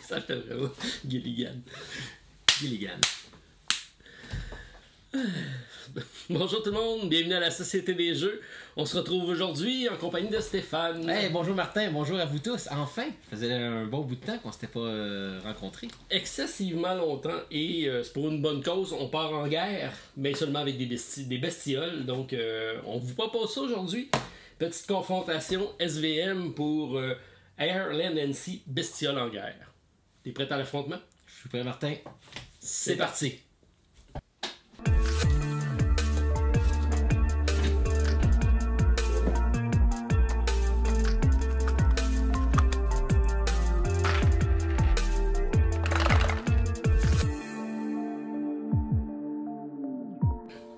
Ça fait vraiment Gilligan. Gilligan. Bonjour tout le monde, bienvenue à la Société des Jeux. On se retrouve aujourd'hui en compagnie de Stéphane. Hey, bonjour Martin, bonjour à vous tous. Enfin, ça faisait un bon bout de temps qu'on s'était pas rencontrés. Excessivement longtemps et c'est pour une bonne cause. On part en guerre, mais seulement avec des bestioles. Donc on vous propose ça aujourd'hui. Petite confrontation SVM pour Air, Land and Sea, bestioles en guerre. T'es prêt à l'affrontement? Je suis prêt Martin. C'est parti!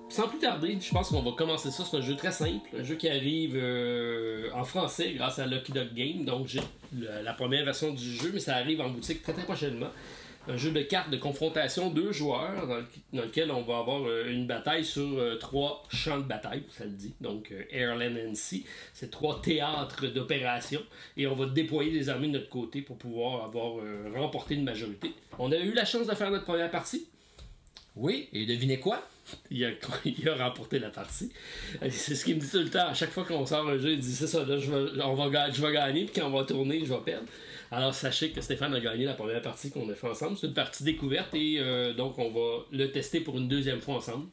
Sans plus tarder, je pense qu'on va commencer ça. C'est un jeu très simple, un jeu qui arrive en français grâce à Lucky Duck Game. Donc j'ai la première version du jeu, mais ça arrive en boutique très prochainement. Un jeu de cartes de confrontation 2 joueurs dans lequel on va avoir une bataille sur 3 champs de bataille, ça le dit. Donc Air, Land and Sea, c'est 3 théâtres d'opération et on va déployer des armées de notre côté pour pouvoir avoir remporté une majorité. On a eu la chance de faire notre première partie. Oui, et devinez quoi? Il a remporté la partie. C'est ce qu'il me dit tout le temps. À chaque fois qu'on sort un jeu, il dit c'est ça, là, je vais gagner, puis quand on va tourner, je vais perdre. Alors sachez que Stéphane a gagné la première partie qu'on a fait ensemble. C'est une partie découverte et donc on va le tester pour une deuxième fois ensemble.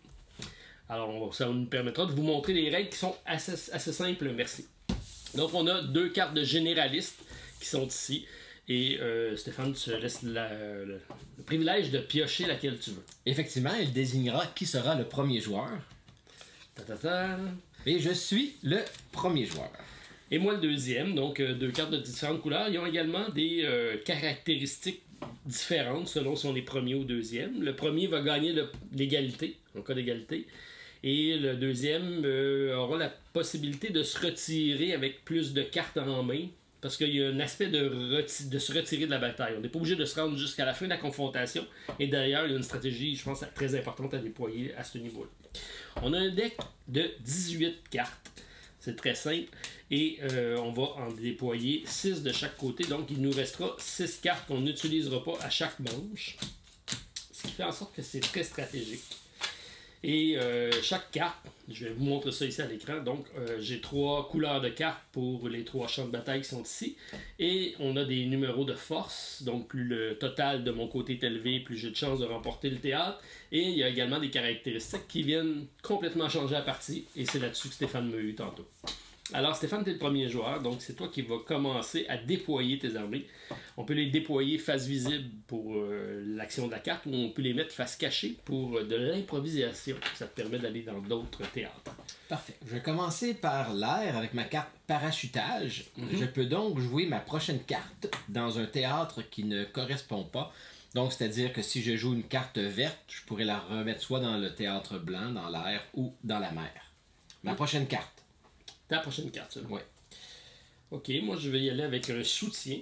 Alors ça nous permettra de vous montrer les règles qui sont assez simples, merci. Donc on a 2 cartes de généralistes qui sont ici. Et Stéphane, tu laisses le privilège de piocher laquelle tu veux. Effectivement, il désignera qui sera le premier joueur. Et je suis le premier joueur. Et moi le deuxième, donc 2 cartes de différentes couleurs. Ils ont également des caractéristiques différentes selon si on est premier ou deuxième. Le premier va gagner l'égalité, en cas d'égalité. Et le deuxième aura la possibilité de se retirer avec plus de cartes en main. Parce qu'il y a un aspect de se retirer de la bataille. On n'est pas obligé de se rendre jusqu'à la fin de la confrontation. Et d'ailleurs, il y a une stratégie, je pense, très importante à déployer à ce niveau-là. On a un deck de 18 cartes. C'est très simple. Et on va en déployer 6 de chaque côté. Donc, il nous restera 6 cartes qu'on n'utilisera pas à chaque manche. Ce qui fait en sorte que c'est très stratégique. Et chaque carte, je vais vous montrer ça ici à l'écran, donc j'ai 3 couleurs de cartes pour les 3 champs de bataille qui sont ici. Et on a des numéros de force, donc plus le total de mon côté est élevé, plus j'ai de chances de remporter le théâtre. Et il y a également des caractéristiques qui viennent complètement changer la partie, et c'est là-dessus que Stéphane m'a eu tantôt. Alors Stéphane, tu es le premier joueur, donc c'est toi qui vas commencer à déployer tes armées. On peut les déployer face visible pour l'action de la carte, ou on peut les mettre face cachée pour de l'improvisation. Ça te permet d'aller dans d'autres théâtres. Parfait. Je vais commencer par l'air avec ma carte parachutage. Je peux donc jouer ma prochaine carte dans un théâtre qui ne correspond pas. Donc, c'est-à-dire que si je joue une carte verte, je pourrais la remettre soit dans le théâtre blanc, dans l'air, ou dans la mer. Ma prochaine carte. Ta prochaine carte, ça? Oui. Ok, moi je vais y aller avec un soutien,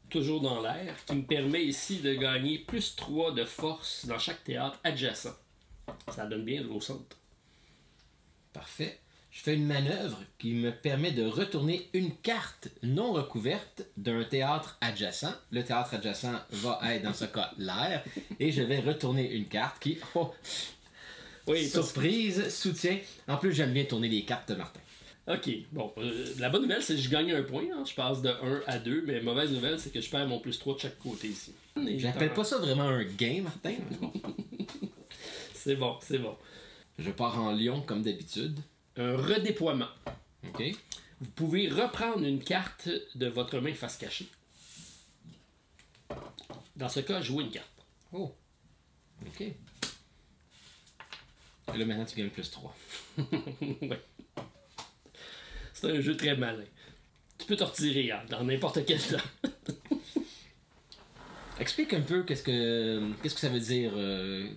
toujours dans l'air, qui me permet ici de gagner plus 3 de force dans chaque théâtre adjacent. Ça donne bien au centre. Parfait. Je fais une manœuvre qui me permet de retourner une carte non recouverte d'un théâtre adjacent. Le théâtre adjacent va être, dans ce cas, l'air. Et je vais retourner une carte qui... Oh, oui, surprise, soutien. En plus, j'aime bien tourner les cartes de Martin. Ok, bon, la bonne nouvelle c'est que je gagne un point, hein. Je passe de 1 à 2, mais mauvaise nouvelle c'est que je perds mon plus 3 de chaque côté ici. J'appelle pas ça vraiment un game, Martin. C'est bon, c'est bon. Je pars en lion comme d'habitude. Un redéploiement. Ok. Vous pouvez reprendre une carte de votre main face cachée. Dans ce cas, jouez une carte. Oh. Ok. Et là maintenant tu gagnes plus 3. Ouais. C'est un jeu très malin. Tu peux te retirer dans n'importe quel temps. Explique un peu qu'est-ce que ça veut dire. Je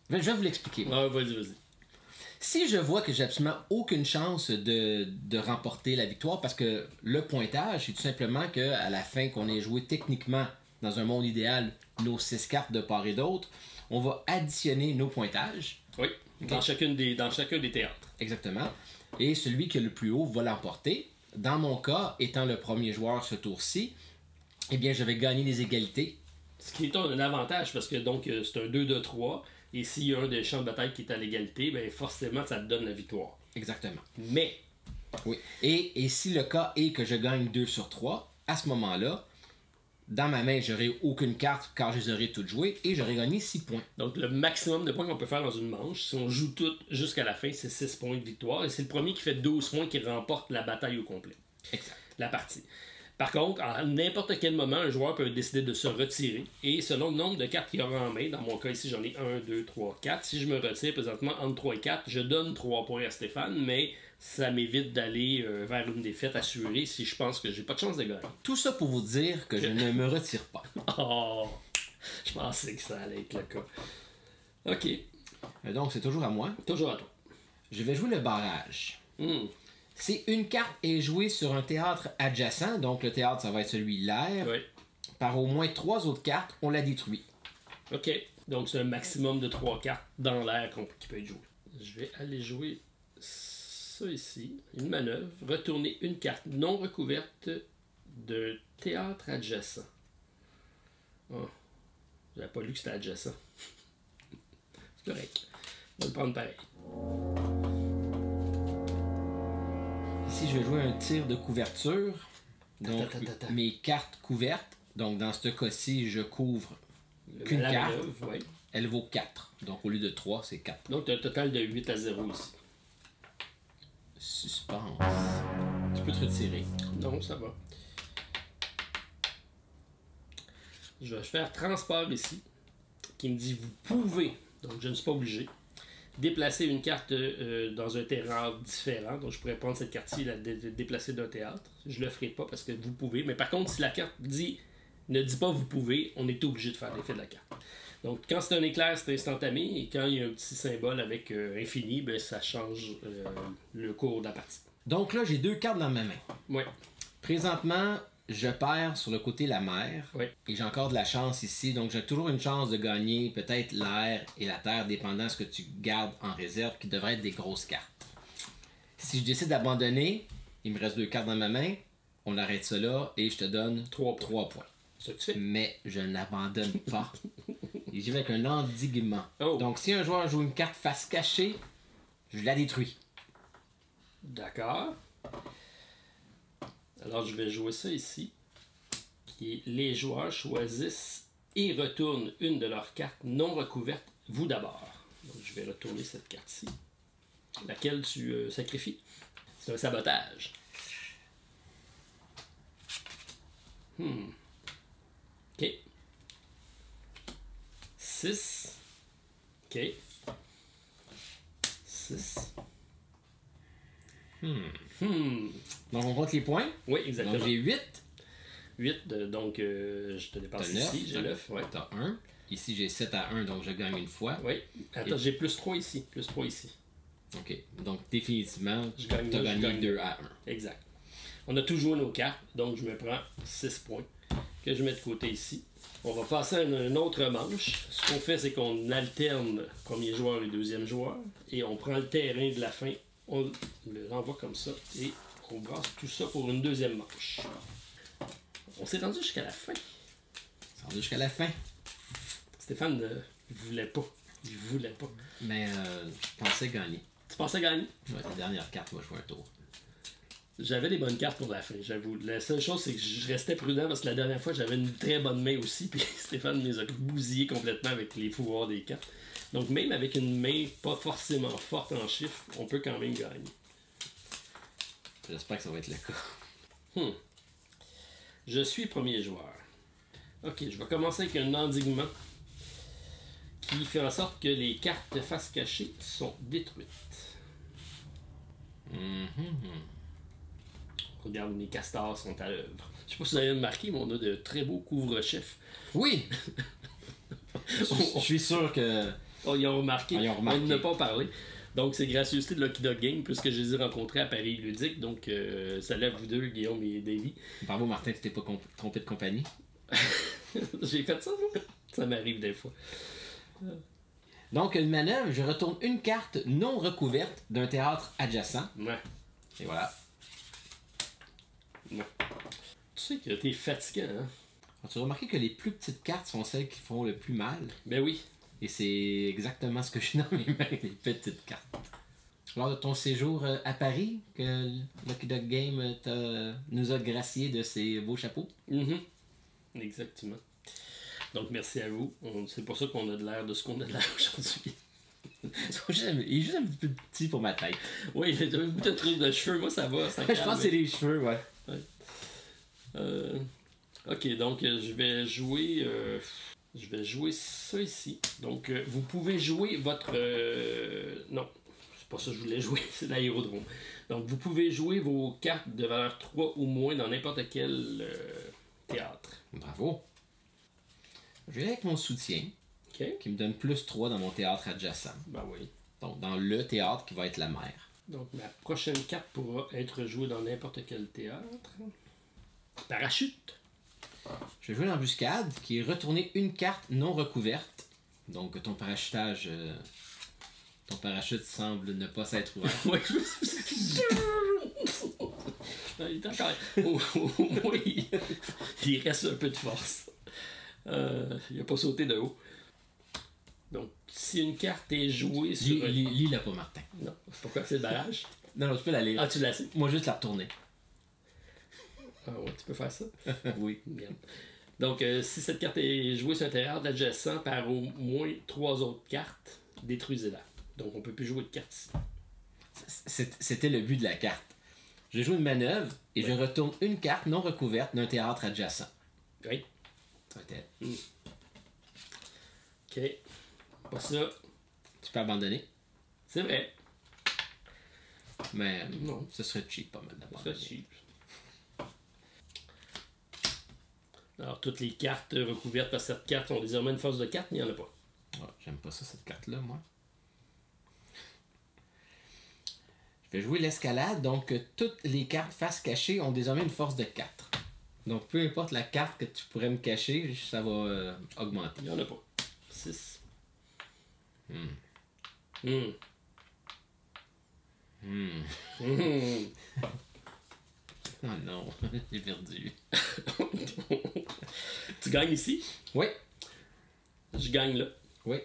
vais vous l'expliquer. Ah, vas-y. Si je vois que j'ai absolument aucune chance de remporter la victoire, parce que le pointage, c'est tout simplement qu'à la fin qu'on ait joué techniquement, dans un monde idéal, nos 6 cartes de part et d'autre, on va additionner nos pointages. Oui, okay. dans chacun des théâtres. Exactement. Et celui qui est le plus haut va l'emporter. Dans mon cas, étant le premier joueur ce tour-ci, eh bien, je vais gagner les égalités. Ce qui est un avantage parce que donc c'est un 2 de 3 et s'il y a un des champs de bataille qui est à l'égalité, ben forcément ça te donne la victoire. Exactement. Mais, Oui. Et si le cas est que je gagne 2 sur 3, à ce moment-là, dans ma main, j'aurai aucune carte car je les aurai toutes jouées et j'aurai gagné 6 points. donc le maximum de points qu'on peut faire dans une manche, si on joue toutes jusqu'à la fin, c'est 6 points de victoire et c'est le premier qui fait 12 points qui remporte la bataille au complet. Exact. La partie. Par contre, à n'importe quel moment, un joueur peut décider de se retirer et selon le nombre de cartes qu'il aura en main, dans mon cas ici j'en ai 1, 2, 3, 4, si je me retire présentement entre 3 et 4, je donne 3 points à Stéphane, mais ça m'évite d'aller vers une défaite assurée si je pense que j'ai pas de chance de gagner. Tout ça pour vous dire que je ne me retire pas. Oh, je pensais que ça allait être le cas. Ok, Donc, c'est toujours à moi. toujours à toi. Je vais jouer le barrage. Hmm. Si une carte est jouée sur un théâtre adjacent, donc le théâtre, ça va être celui l'air, Oui. par au moins 3 autres cartes, on la détruit. Ok, donc c'est un maximum de 3 cartes dans l'air qui peut être joué. Je vais aller jouer ça ici, une manœuvre, retourner une carte non recouverte de théâtre adjacent. Oh, j'avais pas lu que c'était adjacent. C'est correct. On va le prendre pareil. Ici, je vais jouer un tir de couverture. Donc, mes cartes couvertes. Donc, dans ce cas-ci, je couvre qu'une La carte. manœuvre, ouais. Elle vaut 4. Donc, au lieu de 3, c'est 4. Donc tu as un total de 8 à 0 ici. Suspense. Tu peux te retirer. Non, ça va. Je vais faire transport ici, qui me dit vous pouvez, donc je ne suis pas obligé, déplacer une carte dans un terrain différent. Donc je pourrais prendre cette carte-ci et la déplacer d'un théâtre. Je le ferai pas parce que vous pouvez. Mais par contre, si la carte ne dit pas vous pouvez, on est obligé de faire l'effet de la carte. Donc quand c'est un éclair, c'est instantané. Et quand il y a un petit symbole avec infini, ben, ça change le cours de la partie. Donc là, j'ai 2 cartes dans ma main. Ouais. Présentement, je perds sur le côté la mer. Ouais. Et j'ai encore de la chance ici. Donc, j'ai toujours une chance de gagner peut-être l'air et la terre, dépendant de ce que tu gardes en réserve, qui devraient être des grosses cartes. Si je décide d'abandonner, il me reste 2 cartes dans ma main. On arrête ça là et je te donne 3 points. C'est ça que tu fais. Mais je n'abandonne pas. Et j'y vais avec un endiguement. Oh. Donc, si un joueur joue une carte face cachée, je la détruis. D'accord. Alors, je vais jouer ça ici. Qui est les joueurs choisissent et retournent une de leurs cartes non recouvertes, vous d'abord. Donc, je vais retourner cette carte-ci. Laquelle tu sacrifies. C'est un sabotage. OK. 6. OK. 6. Donc, on compte les points. Oui, exactement. Donc, j'ai 8. 8, donc je te dépasse T'as 9. ici, j'ai 9. Ouais. T'as 1. Ici, j'ai 7 à 1, donc je gagne une fois. Oui. Attends, j'ai plus 3 ici. Plus 3 ici. OK. Donc, définitivement, Je gagne t'as là, je gagné gagne 2 là. à 1. Exact. On a tous joué nos cartes, donc je me prends 6 points que je mets de côté ici. On va passer à une autre manche. Ce qu'on fait, c'est qu'on alterne premier joueur et deuxième joueur. Et on prend le terrain de la fin, on le renvoie comme ça. Et on brasse tout ça pour une deuxième manche. On s'est rendu jusqu'à la fin. Ça va jusqu'à la fin. Stéphane ne voulait pas. Il voulait pas. Mais je pensais gagner. Tu pensais gagner? Ouais, la dernière carte va jouer un tour. J'avais des bonnes cartes pour la fin, j'avoue. La seule chose, c'est que je restais prudent parce que la dernière fois, j'avais une très bonne main aussi. Puis Stéphane me les a bousillés complètement avec les pouvoirs des cartes. Donc, même avec une main pas forcément forte en chiffres, on peut quand même gagner. J'espère que ça va être le cas. Je suis premier joueur. Ok, je vais commencer avec un endiguement qui fait en sorte que les cartes de face cachée sont détruites. Regarde, mes castors sont à l'œuvre. Je sais pas si vous avez remarqué, mais on a de très beaux couvre-chefs. Oui! Je suis sûr que... Oh, ils ont remarqué. Ils ont remarqué. On n'a pas parlé. Donc, c'est gracieuseté de Lucky Dog Game, puisque je les ai rencontrés à Paris Ludique. Donc, salut à vous deux, Guillaume et Davy. Bravo Martin, tu t'es pas trompé de compagnie. J'ai fait ça, moi. Ça m'arrive des fois. Donc, une manœuvre, je retourne une carte non recouverte d'un théâtre adjacent. Ouais. Et voilà. Ouais. Tu sais que t'es fatigant, hein? As-tu remarqué que les plus petites cartes sont celles qui font le plus mal? Ben oui. Et c'est exactement ce que je suis dans mes mains, les petites cartes. Lors de ton séjour à Paris, que Lucky Duck Game nous a gracié de ses beaux chapeaux. Exactement. Donc, merci à vous. C'est pour ça qu'on a de l'air de ce qu'on a de l'air aujourd'hui. Il est juste un petit peu petit pour ma tête. Oui, j'ai un bout de trucs de cheveux. Moi, ça va. Ça Je pense que c'est les cheveux, ouais. Ok, donc je vais jouer ça ici. Donc, vous pouvez jouer votre... non, c'est pas ça que je voulais jouer, c'est l'aérodrome. Donc, vous pouvez jouer vos cartes de valeur 3 ou moins dans n'importe quel théâtre. Bravo. Je vais aller avec mon soutien, qui me donne plus 3 dans mon théâtre adjacent. Ben oui. Donc, dans le théâtre qui va être la mer. Donc, ma prochaine carte pourra être jouée dans n'importe quel théâtre. Parachute. Je vais jouer l'embuscade, qui est retourner une carte non recouverte. Donc, ton parachutage... ton parachute semble ne pas s'être ouvert. Oui. Il est encore... oui. Il reste un peu de force. Il n'a pas sauté de haut. Donc, si une carte est jouée sur... Lis-la pas, Martin. Non. Pourquoi c'est le barrage? Non, tu peux la lire. Ah, tu l'as sais. Moi, juste la retourner. Ah ouais, tu peux faire ça? Oui. Bien. Donc, si cette carte est jouée sur un théâtre adjacent par au moins 3 autres cartes, détruisez-la. Donc, on ne peut plus jouer de cartes ici. C'était le but de la carte. Je joue une manœuvre et je retourne une carte non recouverte d'un théâtre adjacent. Oui. Ok. Ok. Pas ça. Tu peux abandonner. C'est vrai. Mais non, ce serait cheap pas mal d'abandonner. Ce serait cheap. Alors, toutes les cartes recouvertes par cette carte ont désormais une force de 4, mais il n'y en a pas. Ouais, j'aime pas ça, cette carte-là, moi. Je vais jouer l'escalade, donc toutes les cartes face cachée ont désormais une force de 4. Donc, peu importe la carte que tu pourrais me cacher, ça va augmenter. Il n'y en a pas. 6. Oh non, j'ai perdu. Tu gagnes ici? Oui. Je gagne là. Oui.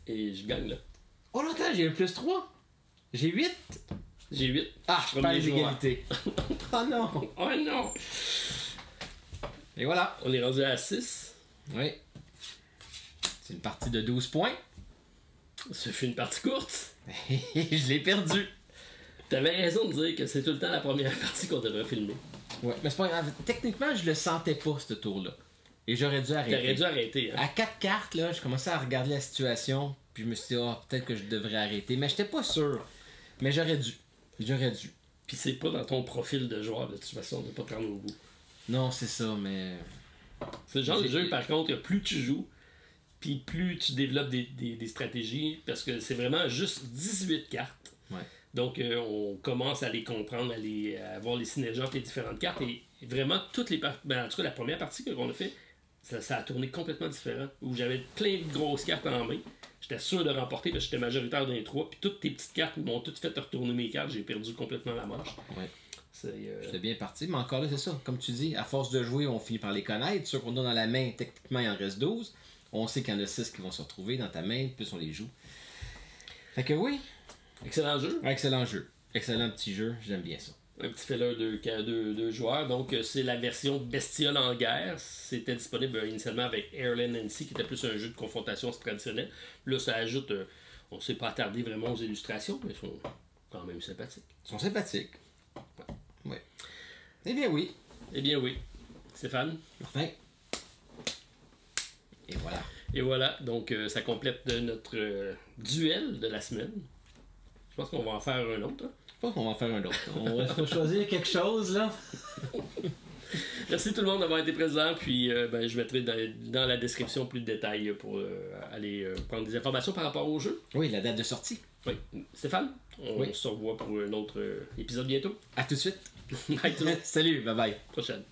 Et je gagne là. Oh non, attends, j'ai un plus 3. J'ai 8. J'ai 8. Ah, je perds les égalités. Oh non. Oh non. Et voilà. On est rendu à 6. Oui. C'est une partie de 12 points. Ça fait une partie courte. Je l'ai perdu. T'avais raison de dire que c'est tout le temps la première partie qu'on devrait filmer. Ouais, mais c'est pas grave. Techniquement, je le sentais pas, ce tour-là. Et j'aurais dû arrêter. T'aurais dû arrêter. Hein? À 4 cartes, là, je commençais à regarder la situation. Puis je me suis dit, oh, peut-être que je devrais arrêter. Mais j'étais pas sûr. Mais j'aurais dû. J'aurais dû. Puis c'est pas dans ton profil de joueur, de toute façon, de pas prendre au bout. Non, c'est ça, mais... C'est le genre de jeu, par contre, que plus tu joues, puis plus tu développes des stratégies, parce que c'est vraiment juste 18 cartes. Ouais. Donc, on commence à les comprendre, à voir les synergies entre les différentes cartes. Et vraiment, toutes les parties, en tout cas, la première partie qu'on a fait, ça a tourné complètement différent. Où j'avais plein de grosses cartes en main. J'étais sûr de remporter parce que j'étais majoritaire dans les 3. Puis toutes tes petites cartes m'ont toutes fait retourner mes cartes. J'ai perdu complètement la manche. Ouais. J'étais bien parti, mais encore là, c'est ça. Comme tu dis, à force de jouer, on finit par les connaître. Ceux qu'on a dans la main, techniquement, il en reste 12. On sait qu'il y en a 6 qui vont se retrouver dans ta main, plus on les joue. Fait que oui. Excellent jeu. Excellent jeu. Excellent petit jeu. J'aime bien ça. Un petit filler de 2 joueurs. Donc, c'est la version Bestiole en guerre. C'était disponible initialement avec Airland Nancy, qui était plus un jeu de confrontation traditionnel. Là, ça ajoute... on ne s'est pas attardé vraiment aux illustrations, mais ils sont quand même sympathiques. Ils sont sympathiques. Ouais. Eh bien oui. Eh bien oui. Stéphane? Martin. Et voilà. Et voilà. Donc, ça complète notre duel de la semaine. Je pense qu'on va en faire un autre. Hein? Je pense qu'on va en faire un autre. On va choisir quelque chose, là. Merci tout le monde d'avoir été présent. Puis, je mettrai dans la description plus de détails pour aller prendre des informations par rapport au jeu. Oui, la date de sortie. Oui. Stéphane, on se revoit pour un autre épisode bientôt. À tout de suite. Bye tout le monde. Salut, bye bye. Prochaine.